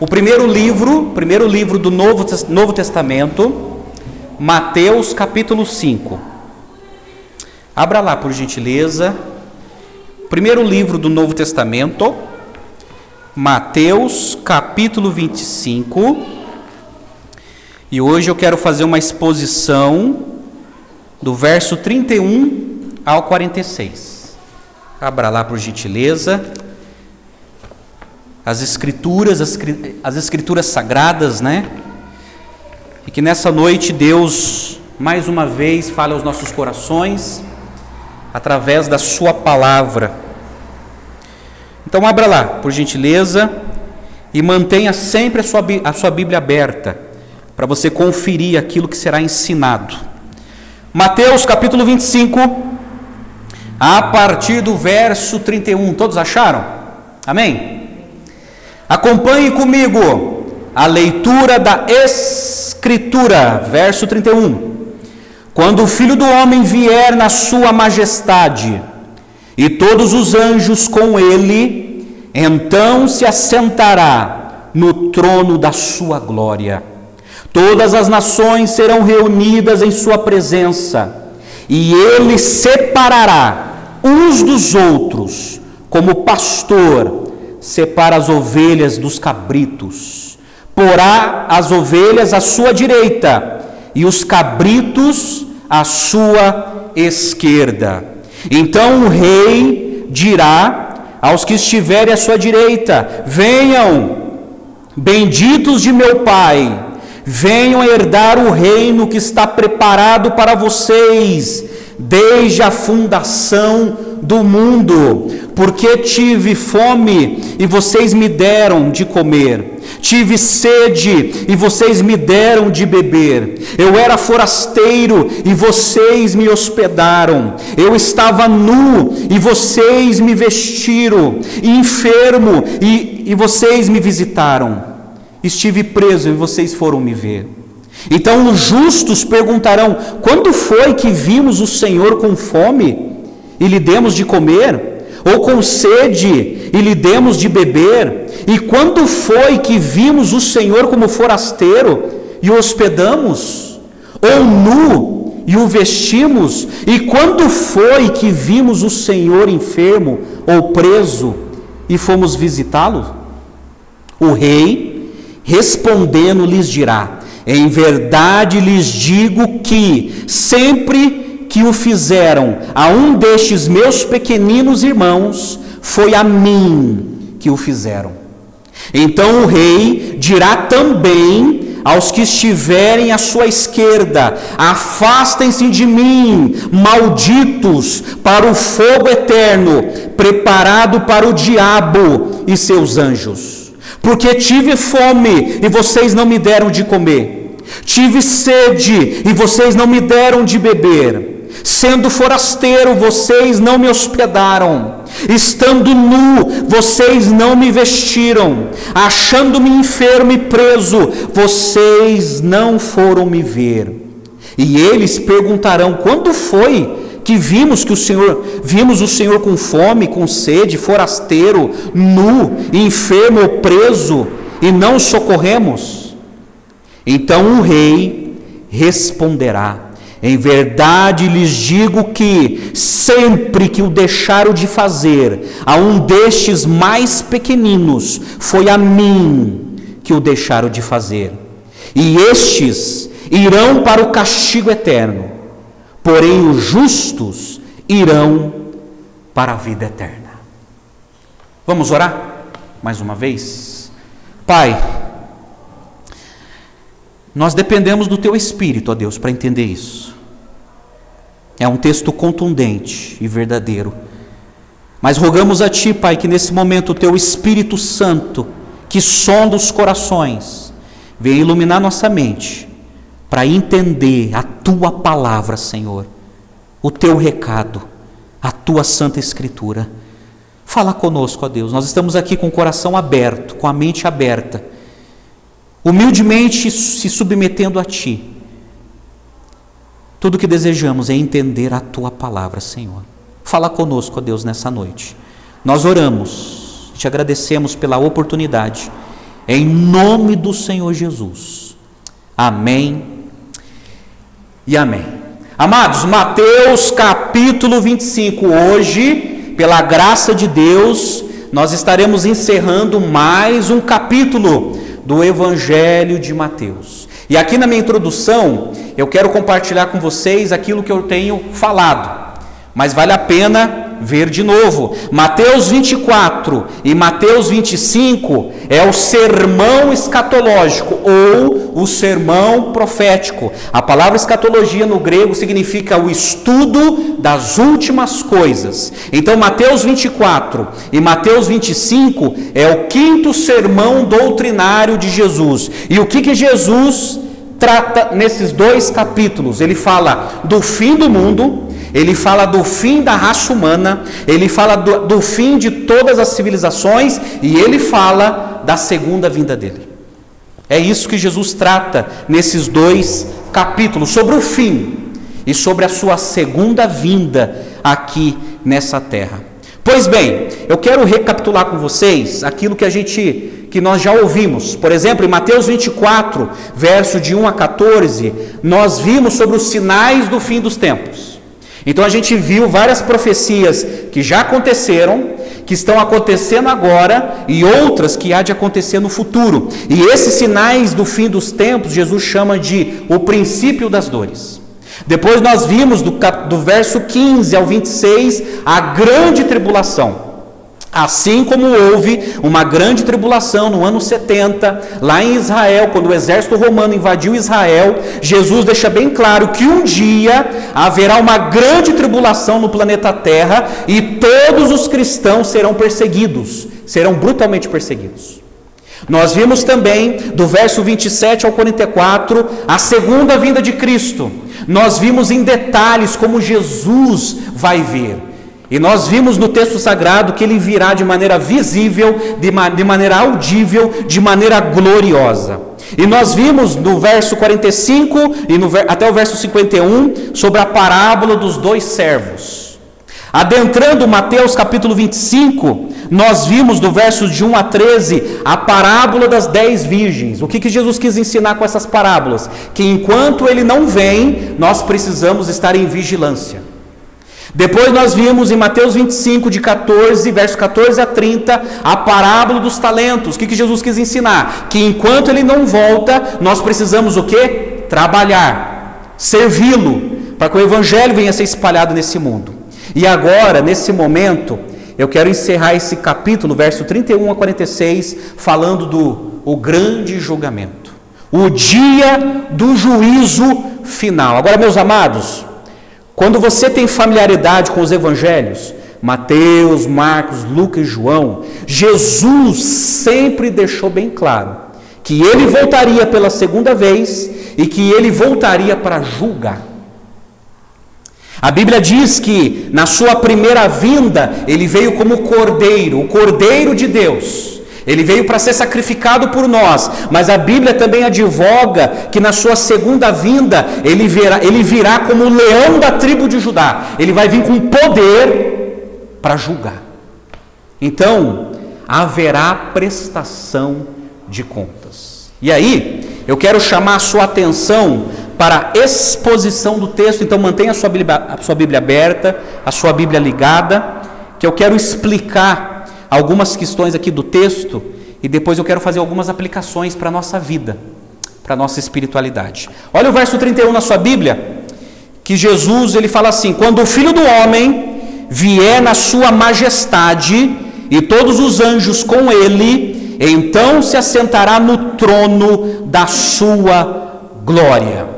O primeiro livro do Novo Testamento, Mateus capítulo 5. Abra lá, por gentileza. Primeiro livro do Novo Testamento, Mateus capítulo 25. E hoje eu quero fazer uma exposição do verso 31 ao 46. Abra lá, por gentileza. As escrituras sagradas, né? E que nessa noite Deus, mais uma vez, fale aos nossos corações, através da sua palavra. Então abra lá, por gentileza, e mantenha sempre a sua Bíblia aberta, para você conferir aquilo que será ensinado. Mateus capítulo 25, a partir do verso 31, todos acharam? Amém? Acompanhe comigo a leitura da Escritura, verso 31. Quando o Filho do Homem vier na sua majestade, e todos os anjos com ele, então se assentará no trono da sua glória. Todas as nações serão reunidas em sua presença, e ele separará uns dos outros, como pastor separa as ovelhas dos cabritos. Porá as ovelhas à sua direita e os cabritos à sua esquerda. Então o rei dirá aos que estiverem à sua direita: venham, benditos de meu Pai, venham herdar o reino que está preparado para vocês desde a fundação do mundo. Porque tive fome e vocês me deram de comer, tive sede e vocês me deram de beber, eu era forasteiro e vocês me hospedaram, eu estava nu e vocês me vestiram, enfermo e vocês me visitaram, estive preso e vocês foram me ver. Então os justos perguntarão: quando foi que vimos o Senhor com fome e lhe demos de comer? Ou com sede e lhe demos de beber? E quando foi que vimos o Senhor como forasteiro e o hospedamos? Ou nu e o vestimos? E quando foi que vimos o Senhor enfermo ou preso e fomos visitá-lo? O rei, respondendo, lhes dirá: em verdade lhes digo que sempre que o fizeram a um destes meus pequeninos irmãos, foi a mim que o fizeram. Então o rei dirá também aos que estiverem à sua esquerda: afastem-se de mim, malditos, para o fogo eterno, preparado para o diabo e seus anjos. Porque tive fome e vocês não me deram de comer, tive sede e vocês não me deram de beber, sendo forasteiro, vocês não me hospedaram, estando nu, vocês não me vestiram, achando-me enfermo e preso, vocês não foram me ver. E eles perguntarão: quando foi que vimos o Senhor com fome, com sede, forasteiro, nu, enfermo ou preso, e não o socorremos? Então o rei responderá: em verdade lhes digo que sempre que o deixaram de fazer a um destes mais pequeninos, foi a mim que o deixaram de fazer. E estes irão para o castigo eterno, porém os justos irão para a vida eterna. Vamos orar mais uma vez? Pai, nós dependemos do Teu Espírito, ó Deus, para entender isso. É um texto contundente e verdadeiro. Mas rogamos a Ti, Pai, que nesse momento o Teu Espírito Santo, que sonda os corações, venha iluminar nossa mente, para entender a Tua palavra, Senhor, o Teu recado, a Tua Santa Escritura. Fala conosco, ó Deus. Nós estamos aqui com o coração aberto, com a mente aberta, humildemente se submetendo a Ti. Tudo o que desejamos é entender a Tua palavra, Senhor. Fala conosco, ó Deus, nessa noite. Nós oramos, te agradecemos pela oportunidade em nome do Senhor Jesus. Amém e amém. Amados, Mateus capítulo 25, hoje, pela graça de Deus, nós estaremos encerrando mais um capítulo do Evangelho de Mateus. E aqui na minha introdução, eu quero compartilhar com vocês aquilo que eu tenho falado, mas vale a pena ver de novo. Mateus 24 e Mateus 25 é o sermão escatológico ou o sermão profético. A palavra escatologia no grego significa o estudo das últimas coisas. Então Mateus 24 e Mateus 25 é o quinto sermão doutrinário de Jesus. E o que Jesus trata nesses dois capítulos? Ele fala do fim do mundo, ele fala do fim da raça humana, ele fala do fim de todas as civilizações e ele fala da segunda vinda dele. É isso que Jesus trata nesses dois capítulos, sobre o fim e sobre a sua segunda vinda aqui nessa terra. Pois bem, eu quero recapitular com vocês aquilo que nós já ouvimos. Por exemplo, em Mateus 24, verso de 1 a 14, nós vimos sobre os sinais do fim dos tempos. Então a gente viu várias profecias que já aconteceram, que estão acontecendo agora e outras que há de acontecer no futuro. E esses sinais do fim dos tempos, Jesus chama de o princípio das dores. Depois nós vimos do verso 15 ao 26 a grande tribulação. Assim como houve uma grande tribulação no ano 70, lá em Israel, quando o exército romano invadiu Israel, Jesus deixa bem claro que um dia haverá uma grande tribulação no planeta Terra e todos os cristãos serão perseguidos, serão brutalmente perseguidos. Nós vimos também do verso 27 ao 44 a segunda vinda de Cristo. Nós vimos em detalhes como Jesus vai vir. E nós vimos no texto sagrado que ele virá de maneira visível, de maneira audível, de maneira gloriosa. E nós vimos no verso 45 e até o verso 51 sobre a parábola dos dois servos. Adentrando Mateus capítulo 25, nós vimos do verso de 1 a 13 a parábola das 10 virgens. O que Jesus quis ensinar com essas parábolas? Que enquanto ele não vem, nós precisamos estar em vigilância. Depois nós vimos em Mateus 25, verso 14 a 30, a parábola dos talentos. O que Jesus quis ensinar? Que enquanto ele não volta, nós precisamos o quê? Trabalhar, servi-lo, para que o evangelho venha a ser espalhado nesse mundo. E agora, nesse momento, eu quero encerrar esse capítulo, verso 31 a 46, falando do grande julgamento, o dia do juízo final. Agora, meus amados, quando você tem familiaridade com os evangelhos, Mateus, Marcos, Lucas e João, Jesus sempre deixou bem claro que ele voltaria pela segunda vez e que ele voltaria para julgar. A Bíblia diz que na sua primeira vinda ele veio como cordeiro, o cordeiro de Deus. Ele veio para ser sacrificado por nós, mas a Bíblia também advoga que na sua segunda vinda ele virá como o leão da tribo de Judá. Ele vai vir com poder para julgar. Então haverá prestação de contas. E aí eu quero chamar a sua atenção para a exposição do texto. Então mantenha a sua Bíblia aberta, a sua Bíblia ligada, que eu quero explicar algumas questões aqui do texto e depois eu quero fazer algumas aplicações para a nossa vida, para a nossa espiritualidade. Olha o verso 31 na sua Bíblia, que Jesus ele fala assim: quando o Filho do Homem vier na sua majestade e todos os anjos com ele, então se assentará no trono da sua glória.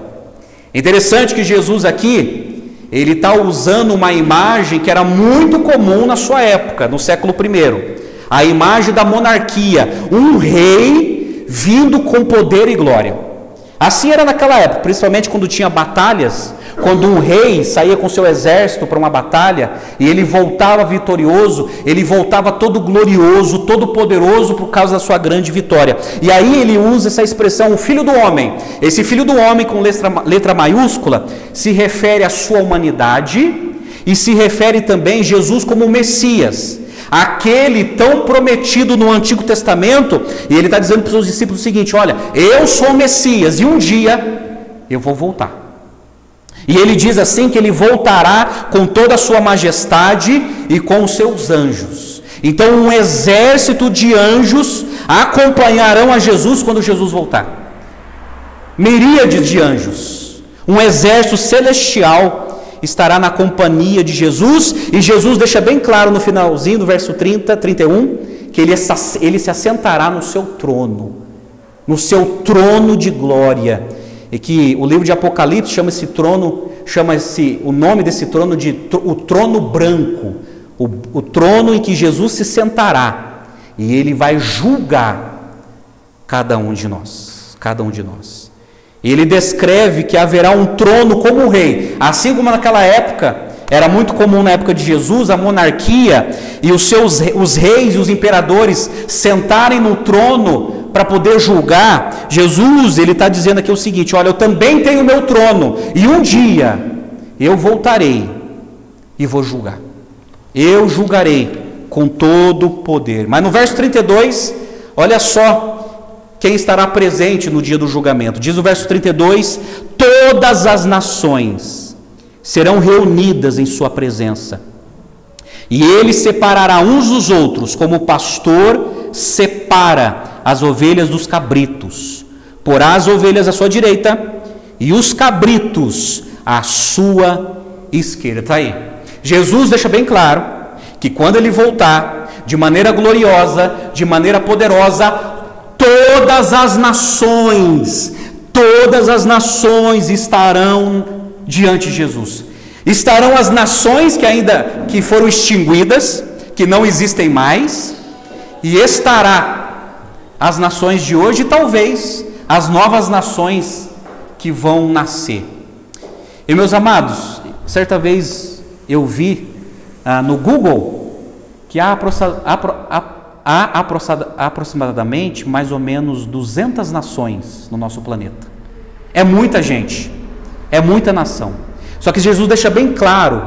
Interessante que Jesus aqui ele está usando uma imagem que era muito comum na sua época, no século I. A imagem da monarquia, um rei vindo com poder e glória. Assim era naquela época, principalmente quando tinha batalhas, quando um rei saía com seu exército para uma batalha e ele voltava vitorioso, ele voltava todo glorioso, todo poderoso por causa da sua grande vitória. E aí ele usa essa expressão, o Filho do Homem. Esse Filho do Homem com letra maiúscula se refere à sua humanidade e se refere também a Jesus como Messias. aquele tão prometido no Antigo Testamento, e ele está dizendo para os seus discípulos o seguinte: olha, eu sou o Messias e um dia eu vou voltar. E ele diz assim que ele voltará com toda a sua majestade e com os seus anjos. Então um exército de anjos acompanharão a Jesus quando Jesus voltar. Miríades de anjos, um exército celestial estará na companhia de Jesus, e Jesus deixa bem claro no finalzinho do verso 30, 31, que ele se assentará no seu trono de glória, e que o livro de Apocalipse chama o nome desse trono de o trono branco, o trono em que Jesus se sentará, e ele vai julgar cada um de nós. E ele descreve que haverá um trono como um rei, assim como naquela época, era muito comum na época de Jesus, a monarquia, e os reis e os imperadores sentarem no trono para poder julgar. Jesus, ele está dizendo aqui o seguinte: olha, eu também tenho o meu trono, e um dia eu voltarei e vou julgar. Eu julgarei com todo o poder. Mas no verso 32, olha só quem estará presente no dia do julgamento. Diz o verso 32: todas as nações serão reunidas em sua presença, e ele separará uns dos outros, como o pastor separa as ovelhas dos cabritos. Porá as ovelhas à sua direita e os cabritos à sua esquerda. Está aí. Jesus deixa bem claro que quando ele voltar, de maneira gloriosa, de maneira poderosa, todas as nações estarão diante de Jesus. Estarão as nações que foram extinguidas, que não existem mais, e estará as nações de hoje e talvez as novas nações que vão nascer. E meus amados, certa vez eu vi no Google que há aproximadamente mais ou menos 200 nações no nosso planeta. É muita gente, é muita nação. Só que Jesus deixa bem claro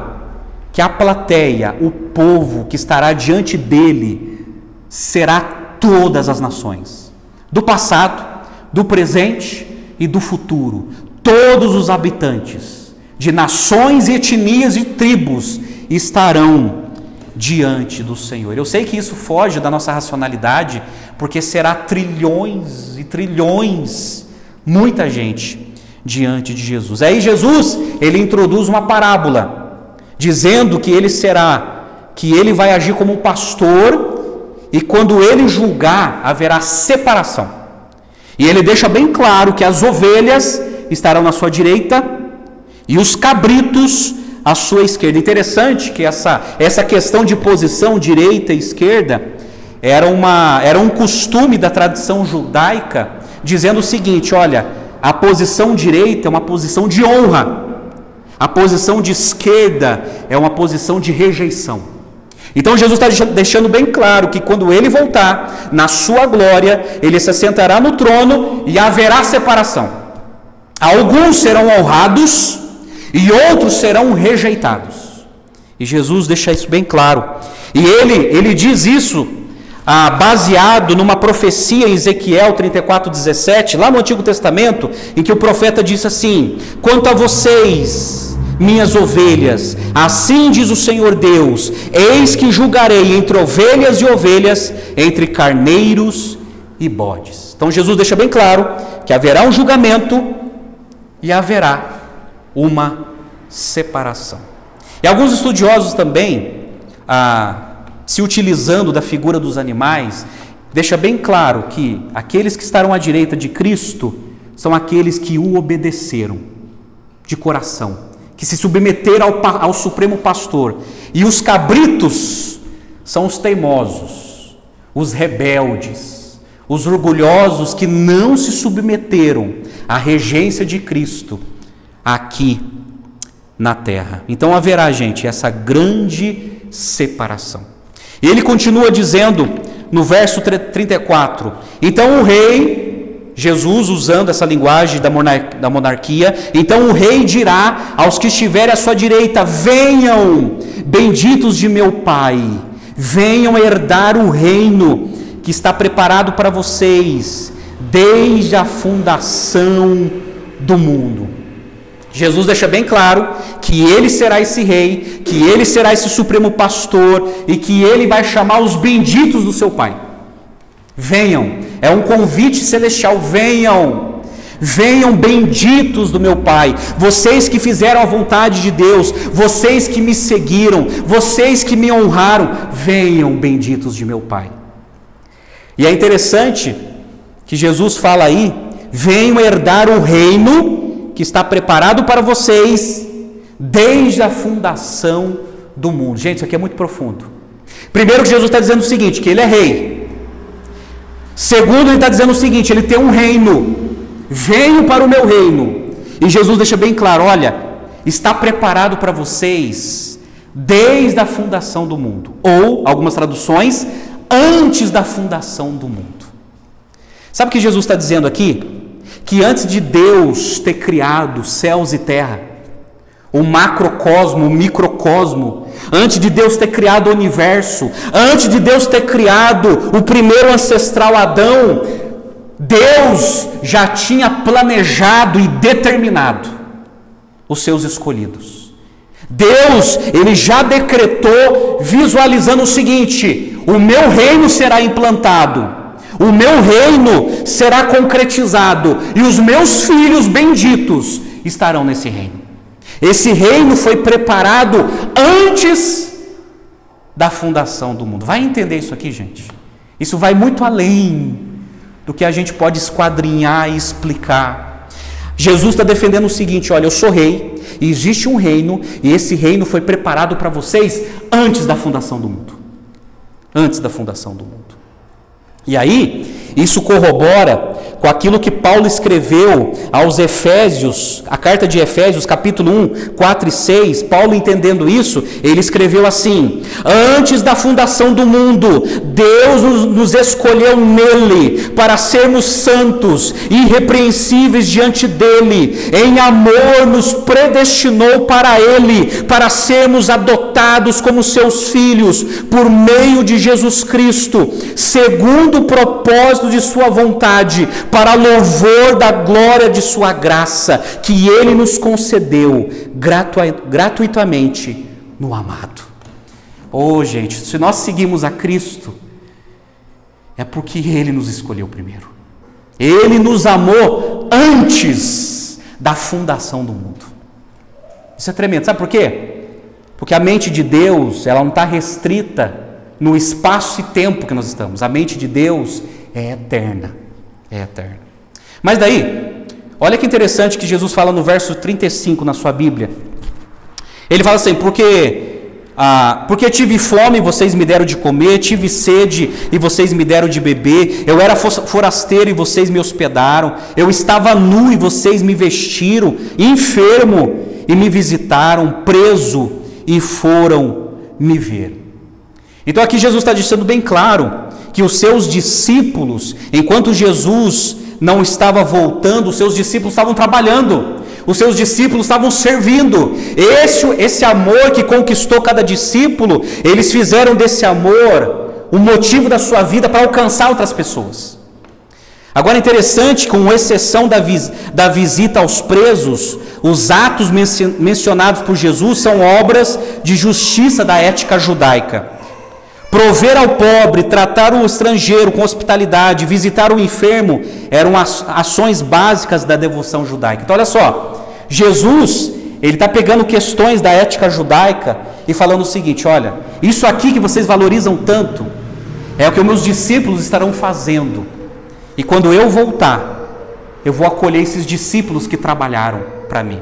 que a plateia, o povo que estará diante dele, será todas as nações, do passado, do presente e do futuro. Todos os habitantes de nações e etnias e tribos estarão diante do Senhor. Eu sei que isso foge da nossa racionalidade, porque será trilhões e trilhões, muita gente diante de Jesus. Aí Jesus, ele introduz uma parábola, dizendo que ele vai agir como um pastor, e quando ele julgar, haverá separação. E ele deixa bem claro que as ovelhas estarão na sua direita e os cabritos à sua esquerda. Interessante que essa questão de posição direita e esquerda era um costume da tradição judaica, dizendo o seguinte: olha, a posição direita é uma posição de honra, a posição de esquerda é uma posição de rejeição. Então Jesus está deixando bem claro que quando ele voltar, na sua glória, ele se assentará no trono e haverá separação. Alguns serão honrados e outros serão rejeitados. E Jesus deixa isso bem claro. E ele diz isso baseado numa profecia em Ezequiel 34:17, lá no Antigo Testamento, em que o profeta disse assim: quanto a vocês, minhas ovelhas, assim diz o Senhor Deus, eis que julgarei entre ovelhas e ovelhas, entre carneiros e bodes. Então Jesus deixa bem claro que haverá um julgamento e haverá uma separação. E alguns estudiosos também, se utilizando da figura dos animais, deixa bem claro que aqueles que estarão à direita de Cristo são aqueles que o obedeceram de coração, que se submeteram ao Supremo Pastor. E os cabritos são os teimosos, os rebeldes, os orgulhosos que não se submeteram à regência de Cristo aqui na terra. Então haverá, gente, essa grande separação. E ele continua dizendo no verso 34: então o rei, Jesus usando essa linguagem da monarquia, então o rei dirá aos que estiverem à sua direita: venham, benditos de meu Pai, venham herdar o reino que está preparado para vocês desde a fundação do mundo. Jesus deixa bem claro que ele será esse rei, que ele será esse supremo pastor e que ele vai chamar os benditos do seu Pai. Venham, é um convite celestial, venham. Venham benditos do meu Pai, vocês que fizeram a vontade de Deus, vocês que me seguiram, vocês que me honraram, venham benditos de meu Pai. E é interessante que Jesus fala aí, venham herdar o reino que está preparado para vocês desde a fundação do mundo. Gente, isso aqui é muito profundo. Primeiro que Jesus está dizendo o seguinte, que ele é rei. Segundo, ele está dizendo o seguinte, ele tem um reino. Venham para o meu reino. E Jesus deixa bem claro, olha, está preparado para vocês desde a fundação do mundo. Ou, algumas traduções, antes da fundação do mundo. Sabe o que Jesus está dizendo aqui? Que antes de Deus ter criado céus e terra, o macrocosmo, o microcosmo, antes de Deus ter criado o universo, antes de Deus ter criado o primeiro ancestral Adão, Deus já tinha planejado e determinado os seus escolhidos. Deus, ele já decretou, visualizando o seguinte: o meu reino será implantado, o meu reino será concretizado e os meus filhos benditos estarão nesse reino. Esse reino foi preparado antes da fundação do mundo. Vai entender isso aqui, gente? Isso vai muito além do que a gente pode esquadrinhar e explicar. Jesus está defendendo o seguinte: olha, eu sou rei, e existe um reino, e esse reino foi preparado para vocês antes da fundação do mundo. Antes da fundação do mundo. E aí, isso corrobora com aquilo que Paulo escreveu aos Efésios, a carta de Efésios, capítulo 1, 4 e 6, Paulo entendendo isso, ele escreveu assim: antes da fundação do mundo, Deus nos escolheu nele, para sermos santos e irrepreensíveis diante dele, em amor nos predestinou para ele, para sermos adotados como seus filhos, por meio de Jesus Cristo, segundo o propósito de sua vontade, para louvor da glória de sua graça, que ele nos concedeu gratuitamente no amado. Oh, gente, se nós seguimos a Cristo, é porque ele nos escolheu primeiro. Ele nos amou antes da fundação do mundo. Isso é tremendo, sabe por quê? Porque a mente de Deus, ela não está restrita no espaço e tempo que nós estamos. A mente de Deus é eterna. É eterna. Mas daí, olha que interessante que Jesus fala no verso 35 na sua Bíblia. Ele fala assim: porque tive fome e vocês me deram de comer, tive sede e vocês me deram de beber, eu era forasteiro e vocês me hospedaram, eu estava nu e vocês me vestiram, enfermo e me visitaram, preso e foram me ver. Então aqui Jesus está deixando bem claro que os seus discípulos, enquanto Jesus não estava voltando, os seus discípulos estavam trabalhando, os seus discípulos estavam servindo. Esse amor que conquistou cada discípulo, eles fizeram desse amor o motivo da sua vida para alcançar outras pessoas. Agora é interessante, com exceção da visita aos presos, os atos mencionados por Jesus são obras de justiça da ética judaica. Prover ao pobre, tratar o estrangeiro com hospitalidade, visitar o enfermo, eram ações básicas da devoção judaica. Então olha só, Jesus, ele está pegando questões da ética judaica e falando o seguinte: olha, isso aqui que vocês valorizam tanto, é o que os meus discípulos estarão fazendo. E quando eu voltar, eu vou acolher esses discípulos que trabalharam para mim.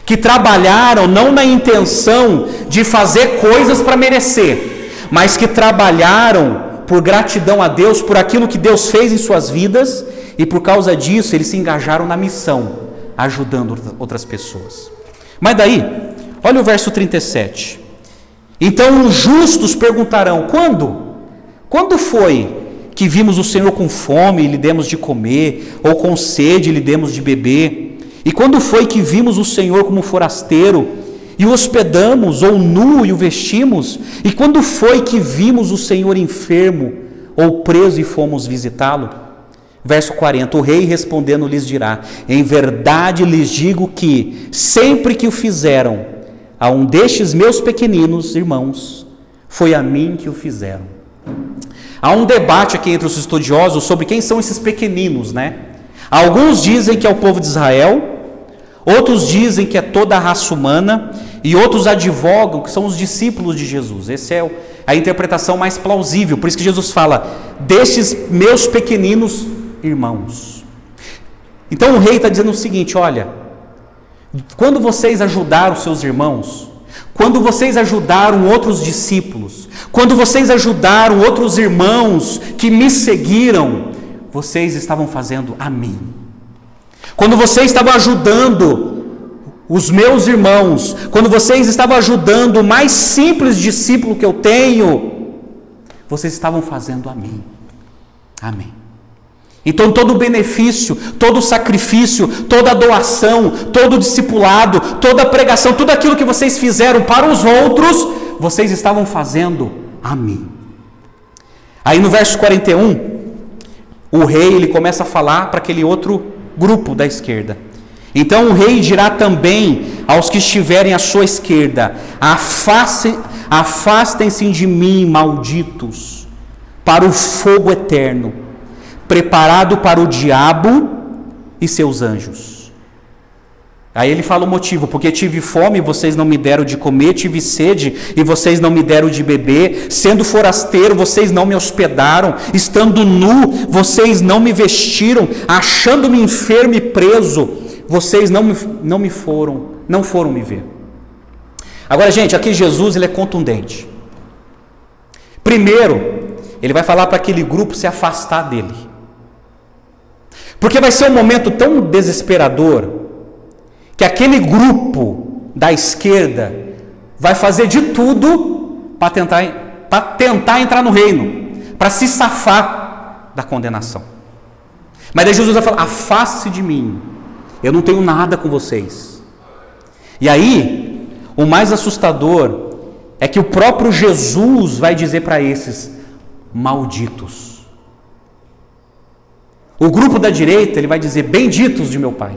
Que trabalharam não na intenção de fazer coisas para merecer, mas que trabalharam por gratidão a Deus, por aquilo que Deus fez em suas vidas, e por causa disso eles se engajaram na missão, ajudando outras pessoas. Mas daí, olha o verso 37. Então os justos perguntarão: quando foi que vimos o Senhor com fome e lhe demos de comer, ou com sede e lhe demos de beber? E quando foi que vimos o Senhor como forasteiro e o hospedamos, ou nu e o vestimos? E quando foi que vimos o Senhor enfermo ou preso e fomos visitá-lo? Verso 40, o rei respondendo lhes dirá: em verdade lhes digo que, sempre que o fizeram a um destes meus pequeninos irmãos, foi a mim que o fizeram. Há um debate aqui entre os estudiosos sobre quem são esses pequeninos, né? Alguns dizem que é o povo de Israel, outros dizem que é toda a raça humana, e outros advogam que são os discípulos de Jesus. Essa é a interpretação mais plausível, por isso que Jesus fala, destes meus pequeninos irmãos. Então o rei está dizendo o seguinte: olha, quando vocês ajudaram seus irmãos, quando vocês ajudaram outros discípulos, quando vocês ajudaram outros irmãos que me seguiram, vocês estavam fazendo a mim. Quando vocês estavam ajudando os meus irmãos, quando vocês estavam ajudando o mais simples discípulo que eu tenho, vocês estavam fazendo a mim. Amém. Então todo o benefício, todo o sacrifício, toda a doação, todo o discipulado, toda a pregação, tudo aquilo que vocês fizeram para os outros, vocês estavam fazendo a mim. Aí no verso 41, o rei ele começa a falar para aquele outro grupo da esquerda. Então o rei dirá também aos que estiverem à sua esquerda: afastem-se de mim, malditos, para o fogo eterno, preparado para o diabo e seus anjos. Aí ele fala o motivo: porque tive fome e vocês não me deram de comer, tive sede e vocês não me deram de beber, sendo forasteiro vocês não me hospedaram, estando nu vocês não me vestiram, achando-me enfermo e preso vocês não foram me ver. Agora, gente, aqui Jesus ele é contundente. Primeiro, ele vai falar para aquele grupo se afastar dele, porque vai ser um momento tão desesperador que aquele grupo da esquerda vai fazer de tudo para tentar entrar no reino, para se safar da condenação. Mas daí Jesus vai falar: afaste de mim, eu não tenho nada com vocês. E aí, o mais assustador é que o próprio Jesus vai dizer para esses: malditos. O grupo da direita ele vai dizer: benditos de meu Pai.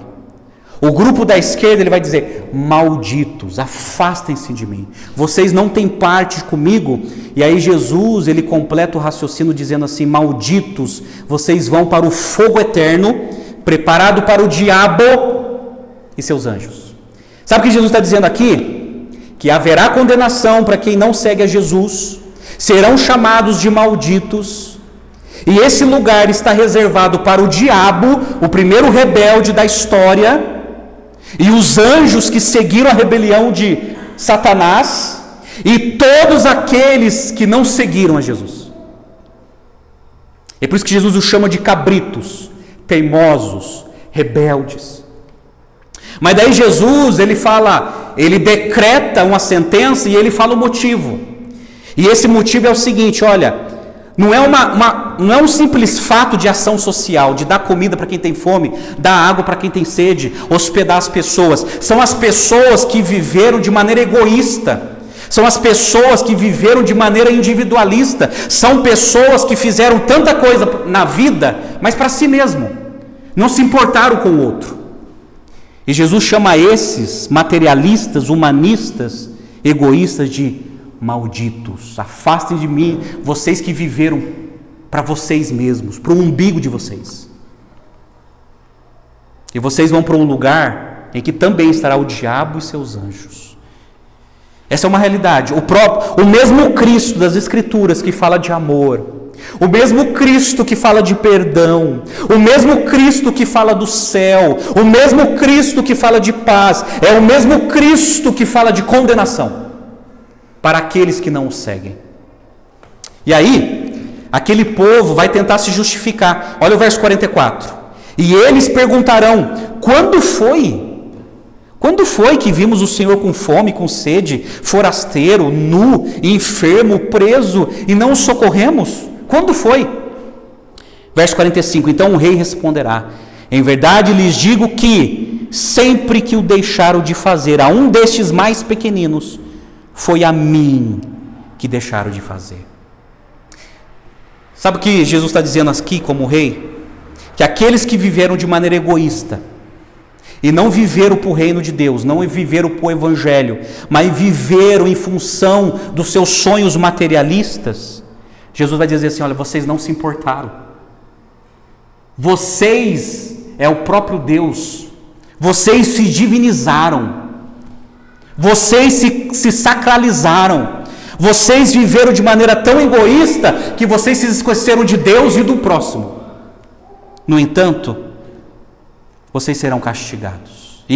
O grupo da esquerda ele vai dizer: malditos, afastem-se de mim, vocês não têm parte comigo. E aí Jesus ele completa o raciocínio dizendo assim: malditos, vocês vão para o fogo eterno, preparado para o diabo e seus anjos. Sabe o que Jesus está dizendo aqui? Que haverá condenação para quem não segue a Jesus, serão chamados de malditos, e esse lugar está reservado para o diabo, o primeiro rebelde da história, e os anjos que seguiram a rebelião de Satanás, e todos aqueles que não seguiram a Jesus. É por isso que Jesus os chama de cabritos, teimosos, rebeldes. Mas daí Jesus, ele decreta uma sentença e ele fala o motivo. E esse motivo é o seguinte: olha, não é um simples fato de ação social, de dar comida para quem tem fome, dar água para quem tem sede, hospedar as pessoas. São as pessoas que viveram de maneira egoísta. São as pessoas que viveram de maneira individualista. São pessoas que fizeram tanta coisa na vida, mas para si mesmo. Não se importaram com o outro. E Jesus chama esses materialistas, humanistas, egoístas de malditos. Afastem de mim, vocês que viveram para vocês mesmos, para o umbigo de vocês. E vocês vão para um lugar em que também estará o diabo e seus anjos. Essa é uma realidade. O mesmo Cristo das Escrituras que fala de amor, o mesmo Cristo que fala de perdão, o mesmo Cristo que fala do céu, o mesmo Cristo que fala de paz, é o mesmo Cristo que fala de condenação para aqueles que não o seguem. E aí, aquele povo vai tentar se justificar. Olha o verso 44. E eles perguntarão: quando foi? Quando foi que vimos o Senhor com fome, com sede, forasteiro, nu, enfermo, preso, e não o socorremos? Quando foi? Verso 45. Então o rei responderá: em verdade lhes digo que, sempre que o deixaram de fazer a um destes mais pequeninos, foi a mim que deixaram de fazer. Sabe o que Jesus está dizendo aqui como rei? Que aqueles que viveram de maneira egoísta, e não viveram para o reino de Deus, não viveram para o evangelho, mas viveram em função dos seus sonhos materialistas, Jesus vai dizer assim: olha, vocês não se importaram. Vocês é o próprio Deus. Vocês se divinizaram. Vocês se sacralizaram. Vocês viveram de maneira tão egoísta que vocês se esqueceram de Deus e do próximo. No entanto, vocês serão castigados. E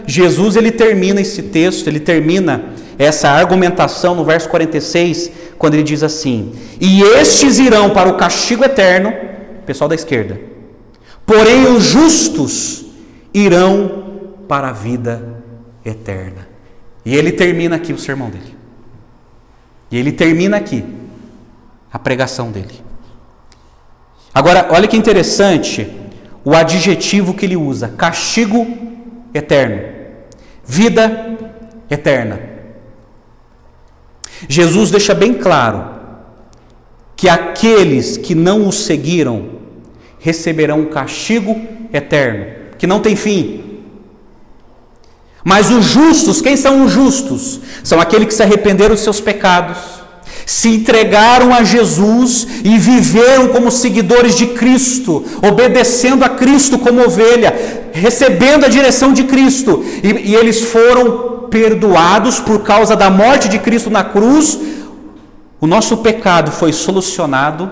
Jesus termina esse texto, ele termina essa argumentação no verso 46, quando ele diz assim: e estes irão para o castigo eterno, pessoal da esquerda, porém os justos irão para a vida eterna. E ele termina aqui o sermão dele. E ele termina aqui a pregação dele. Agora, olha que interessante o adjetivo que ele usa: castigo eterno, vida eterna. Jesus deixa bem claro que aqueles que não o seguiram receberão um castigo eterno, que não tem fim. Mas os justos, quem são os justos? São aqueles que se arrependeram dos seus pecados, se entregaram a Jesus e viveram como seguidores de Cristo, obedecendo a Cristo como ovelha, recebendo a direção de Cristo, e eles foram perdoados por causa da morte de Cristo na cruz. O nosso pecado foi solucionado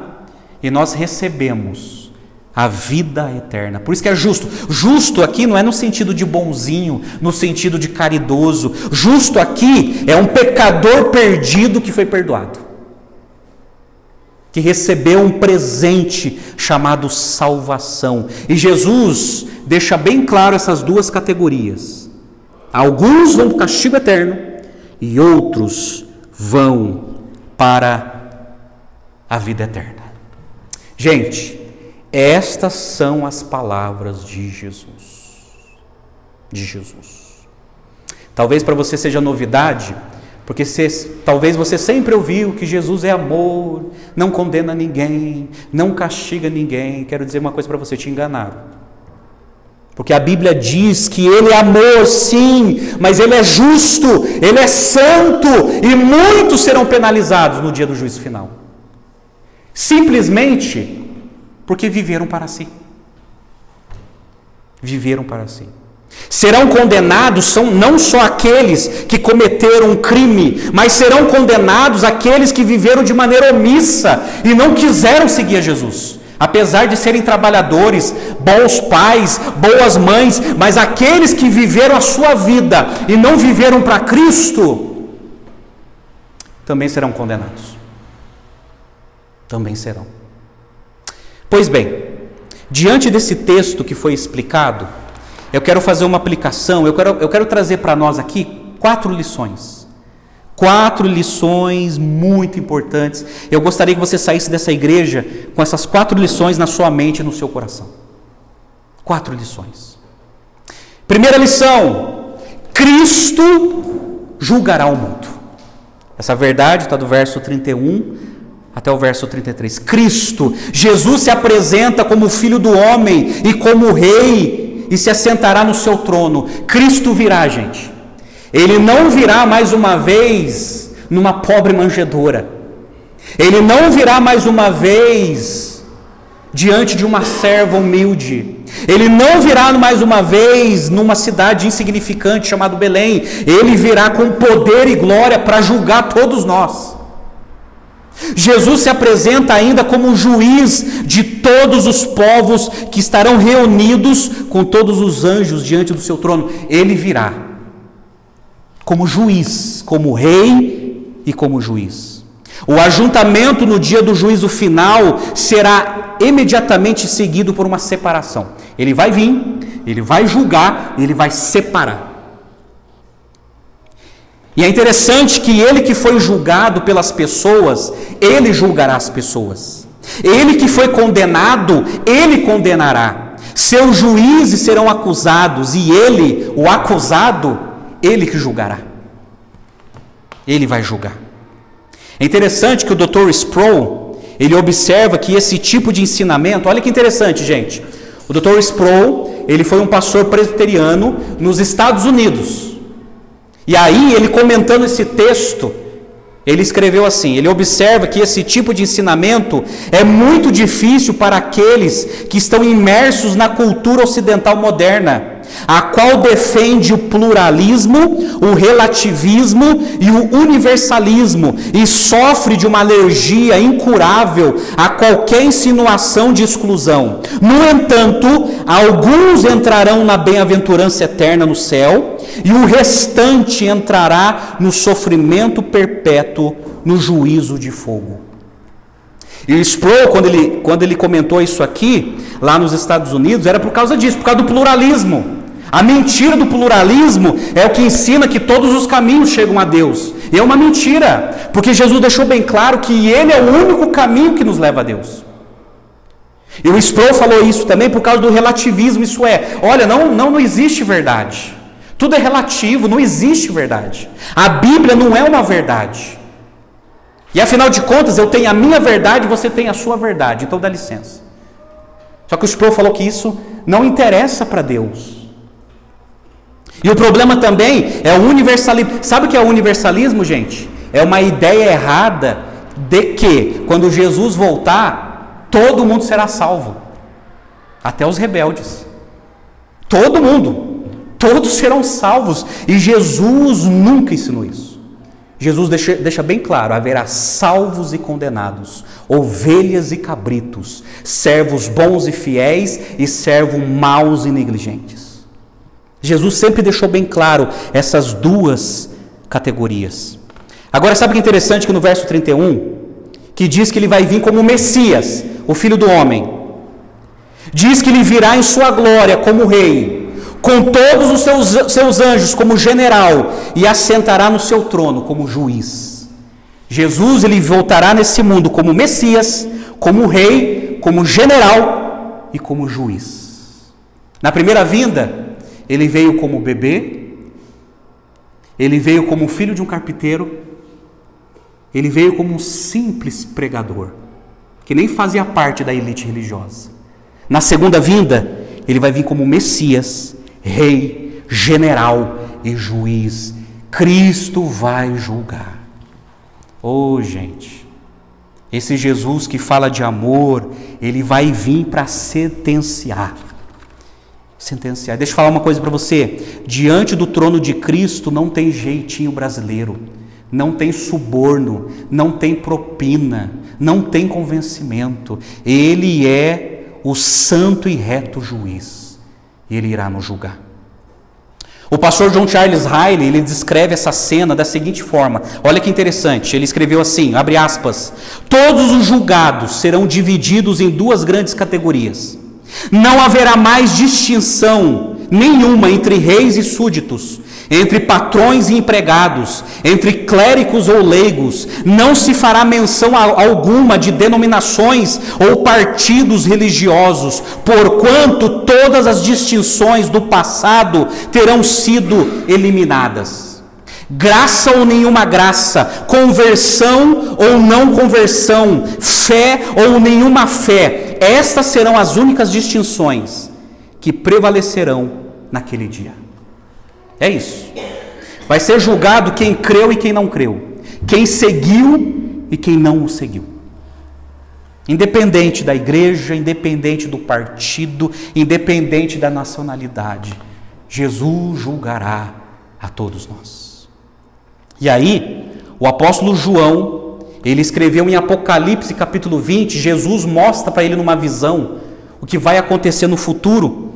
e nós recebemos a vida eterna. Por isso que é justo. Justo aqui não é no sentido de bonzinho, no sentido de caridoso. Justo aqui é um pecador perdido que foi perdoado, que recebeu um presente chamado salvação. E Jesus deixa bem claro essas duas categorias. Alguns vão para o castigo eterno e outros vão para a vida eterna. Gente, estas são as palavras de Jesus. De Jesus. Talvez para você seja novidade, porque talvez você sempre ouviu que Jesus é amor, não condena ninguém, não castiga ninguém. Quero dizer uma coisa para você: te enganaram. Porque a Bíblia diz que Ele é amor, sim, mas Ele é justo, Ele é santo, e muitos serão penalizados no dia do juízo final. Simplesmente porque viveram para si. Viveram para si. Serão condenados não só aqueles que cometeram um crime, mas serão condenados aqueles que viveram de maneira omissa e não quiseram seguir a Jesus. Apesar de serem trabalhadores, bons pais, boas mães, mas aqueles que viveram a sua vida e não viveram para Cristo, também serão condenados. Também serão. Pois bem, diante desse texto que foi explicado, eu quero fazer uma aplicação, eu quero trazer para nós aqui 4 lições. 4 lições muito importantes. Eu gostaria que você saísse dessa igreja com essas 4 lições na sua mente e no seu coração. 4 lições. Primeira lição: Cristo julgará o mundo. Essa verdade está do verso 31 até o verso 33. Cristo, Jesus se apresenta como Filho do homem e como Rei, e se assentará no seu trono. Cristo virá, gente. Ele não virá mais uma vez numa pobre manjedoura. Ele não virá mais uma vez diante de uma serva humilde. Ele não virá mais uma vez numa cidade insignificante chamada Belém. Ele virá com poder e glória para julgar todos nós. Jesus se apresenta ainda como juiz de todos os povos que estarão reunidos com todos os anjos diante do seu trono. Ele virá como juiz, como rei e como juiz. O ajuntamento no dia do juízo final será imediatamente seguido por uma separação. Ele vai vir, ele vai julgar, ele vai separar. E é interessante que ele que foi julgado pelas pessoas, ele julgará as pessoas. Ele que foi condenado, ele condenará. seus juízes serão acusados, e ele, o acusado, ele que julgará. Ele vai julgar. É interessante que o Dr. Sproul, ele observa que esse tipo de ensinamento, olha que interessante, gente. O Dr. Sproul, ele foi um pastor presbiteriano nos Estados Unidos. E aí, ele comentando esse texto, ele escreveu assim: ele observa que esse tipo de ensinamento é muito difícil para aqueles que estão imersos na cultura ocidental moderna, a qual defende o pluralismo, o relativismo e o universalismo, e sofre de uma alergia incurável a qualquer insinuação de exclusão. No entanto, alguns entrarão na bem-aventurança eterna no céu, e o restante entrará no sofrimento perpétuo, no juízo de fogo. E o Sproul, quando ele comentou isso aqui, lá nos Estados Unidos, era por causa disso, por causa do pluralismo. A mentira do pluralismo é o que ensina que todos os caminhos chegam a Deus. E é uma mentira, porque Jesus deixou bem claro que Ele é o único caminho que nos leva a Deus. E o Sproul falou isso também por causa do relativismo, isso é, olha, não existe verdade. Tudo é relativo, não existe verdade. A Bíblia não é uma verdade. E afinal de contas, eu tenho a minha verdade e você tem a sua verdade, então dá licença. Só que o Sproul falou que isso não interessa para Deus. E o problema também é o universalismo. Sabe o que é o universalismo, gente? É uma ideia errada de que, quando Jesus voltar, todo mundo será salvo. Até os rebeldes. Todo mundo. Todos serão salvos. E Jesus nunca ensinou isso. Jesus deixa bem claro: haverá salvos e condenados, ovelhas e cabritos, servos bons e fiéis e servos maus e negligentes. Jesus sempre deixou bem claro essas duas categorias. Agora, sabe o que é interessante? Que no verso 31, que diz que ele vai vir como Messias, o Filho do Homem. Diz que ele virá em sua glória como rei, com todos os seus anjos como general, e assentará no seu trono como juiz. Jesus, ele voltará nesse mundo como Messias, como rei, como general e como juiz. Na primeira vinda, ele veio como bebê, ele veio como filho de um carpinteiro, ele veio como um simples pregador, que nem fazia parte da elite religiosa. Na segunda vinda, ele vai vir como Messias, rei, general e juiz. Cristo vai julgar. Oh, gente, esse Jesus que fala de amor, ele vai vir para sentenciar. Deixa eu falar uma coisa para você: diante do trono de Cristo não tem jeitinho brasileiro, não tem suborno, não tem propina, não tem convencimento. Ele é o santo e reto juiz, e ele irá nos julgar. O pastor John Charles Riley, ele descreve essa cena da seguinte forma, olha que interessante, ele escreveu assim, abre aspas: todos os julgados serão divididos em duas grandes categorias. Não haverá mais distinção nenhuma entre reis e súditos, entre patrões e empregados, entre clérigos ou leigos. Não se fará menção alguma de denominações ou partidos religiosos, porquanto todas as distinções do passado terão sido eliminadas. Graça ou nenhuma graça, conversão ou não conversão, fé ou nenhuma fé, estas serão as únicas distinções que prevalecerão naquele dia. É isso. Vai ser julgado quem creu e quem não creu, quem seguiu e quem não o seguiu. Independente da igreja, independente do partido, independente da nacionalidade, Jesus julgará a todos nós. E aí, o apóstolo João, ele escreveu em Apocalipse capítulo 20, Jesus mostra para ele numa visão o que vai acontecer no futuro.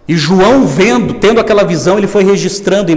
E João tendo aquela visão, ele foi registrando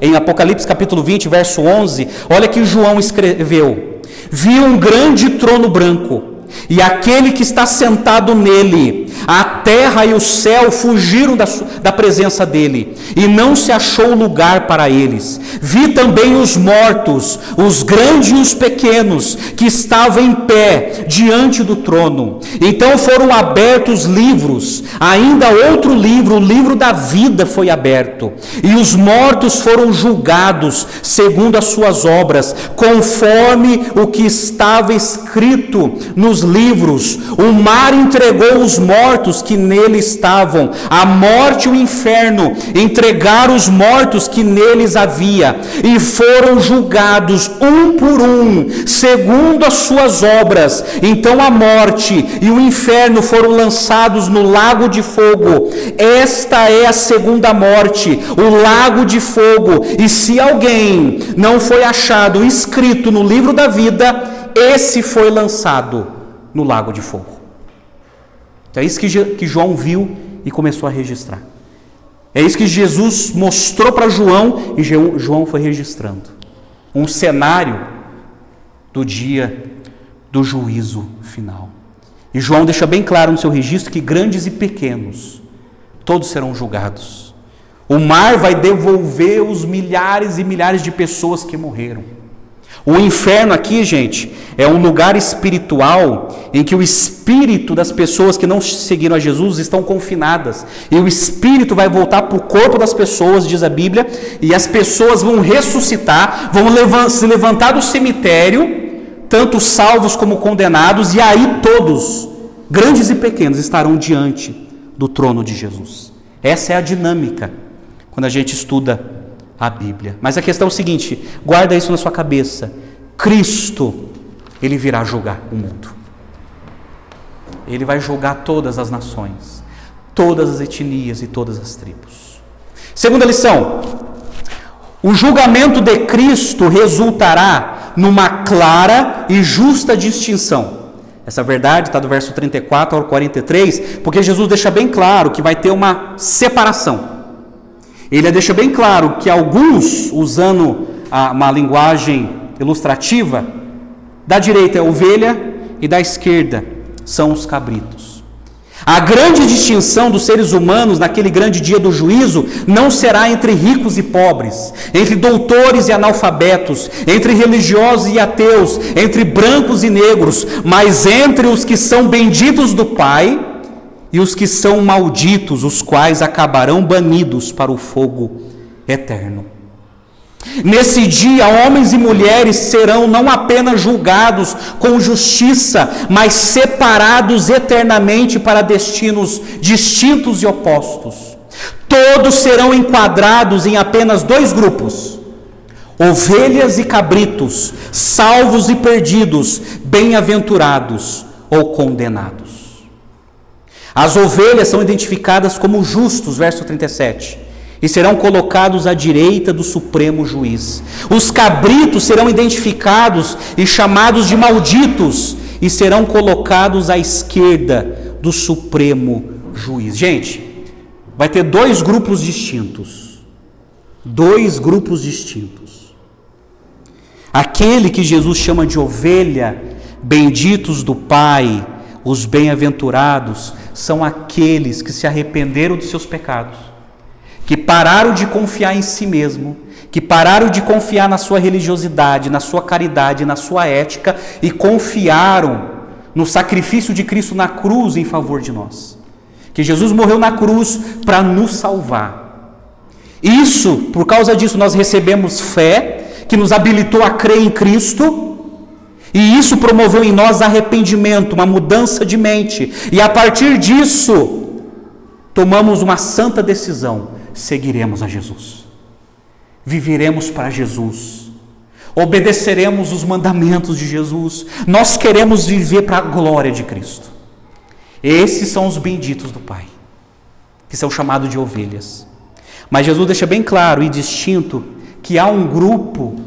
em Apocalipse capítulo 20, verso 11, olha que João escreveu: vi um grande trono branco, e aquele que está sentado nele, a terra e o céu fugiram da presença dele, e não se achou lugar para eles. Vi também os mortos, os grandes e os pequenos, que estavam em pé diante do trono. Então foram abertos livros, ainda outro livro, o livro da vida foi aberto, e os mortos foram julgados segundo as suas obras, conforme o que estava escrito nos livros. O mar entregou os mortos que nele estavam, a morte e o inferno entregaram os mortos que neles havia, e foram julgados um por um, segundo as suas obras. Então a morte e o inferno foram lançados no lago de fogo. Esta é a segunda morte, o lago de fogo. E se alguém não foi achado escrito no livro da vida, esse foi lançado no lago de fogo. Então é isso que João viu e começou a registrar. É isso que Jesus mostrou para João e João foi registrando. Um cenário do dia do juízo final. E João deixa bem claro no seu registro que grandes e pequenos, todos serão julgados. O mar vai devolver os milhares e milhares de pessoas que morreram. O inferno aqui, gente, é um lugar espiritual em que o espírito das pessoas que não seguiram a Jesus estão confinadas. E o espírito vai voltar para o corpo das pessoas, diz a Bíblia, e as pessoas vão ressuscitar, vão se levantar do cemitério, tanto salvos como condenados, e aí todos, grandes e pequenos, estarão diante do trono de Jesus. Essa é a dinâmica quando a gente estuda a Bíblia. Mas a questão é o seguinte, guarda isso na sua cabeça: Cristo, Ele virá julgar o mundo. Ele vai julgar todas as nações, todas as etnias e todas as tribos. Segunda lição: o julgamento de Cristo resultará numa clara e justa distinção. Essa verdade está do verso 34 ao 43, porque Jesus deixa bem claro que vai ter uma separação. Ele deixa bem claro que alguns, usando uma linguagem ilustrativa, da direita é a ovelha e da esquerda são os cabritos. A grande distinção dos seres humanos naquele grande dia do juízo não será entre ricos e pobres, entre doutores e analfabetos, entre religiosos e ateus, entre brancos e negros, mas entre os que são benditos do Pai e os que são malditos, os quais acabarão banidos para o fogo eterno. Nesse dia, homens e mulheres serão não apenas julgados com justiça, mas separados eternamente para destinos distintos e opostos. Todos serão enquadrados em apenas dois grupos: ovelhas e cabritos, salvos e perdidos, bem-aventurados ou condenados. As ovelhas são identificadas como justos, verso 37, e serão colocados à direita do Supremo Juiz. Os cabritos serão identificados e chamados de malditos, e serão colocados à esquerda do Supremo Juiz. Gente, vai ter dois grupos distintos. Dois grupos distintos. Aquele que Jesus chama de ovelha, benditos do Pai, os bem-aventurados, são aqueles que se arrependeram dos seus pecados, que pararam de confiar em si mesmo, que pararam de confiar na sua religiosidade, na sua caridade, na sua ética, e confiaram no sacrifício de Cristo na cruz em favor de nós. Que Jesus morreu na cruz para nos salvar. Isso, por causa disso, nós recebemos fé, que nos habilitou a crer em Cristo, e isso promoveu em nós arrependimento, uma mudança de mente. E a partir disso, tomamos uma santa decisão: seguiremos a Jesus. Viveremos para Jesus. Obedeceremos os mandamentos de Jesus. Nós queremos viver para a glória de Cristo. Esses são os benditos do Pai, que são chamados de ovelhas. Mas Jesus deixa bem claro e distinto que há um grupo